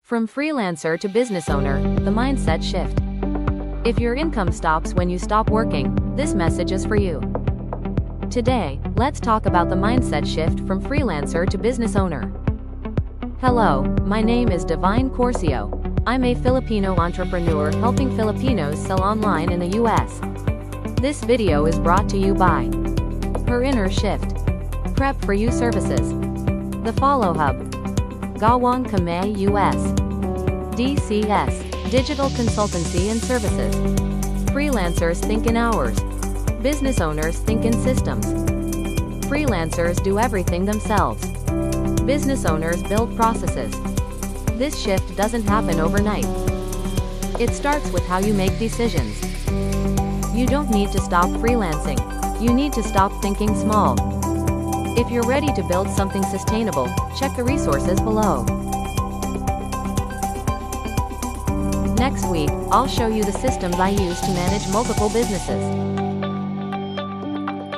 From freelancer to business owner, the mindset shift. If your income stops when you stop working, this message is for you. Today, let's talk about the mindset shift from freelancer to business owner. Hello, my name is Divine Corcio. I'm a Filipino entrepreneur helping Filipinos sell online in the US. This video is brought to you by Her Inner Shift, Prep for You Services, The Follow Hub, Gawang Kame US, DCS, Digital Consultancy and Services. Freelancers think in hours. Business owners think in systems. Freelancers do everything themselves. Business owners build processes. This shift doesn't happen overnight. It starts with how you make decisions. You don't need to stop freelancing. You need to stop thinking small. If you're ready to build something sustainable, check the resources below. Next week, I'll show you the systems I use to manage multiple businesses.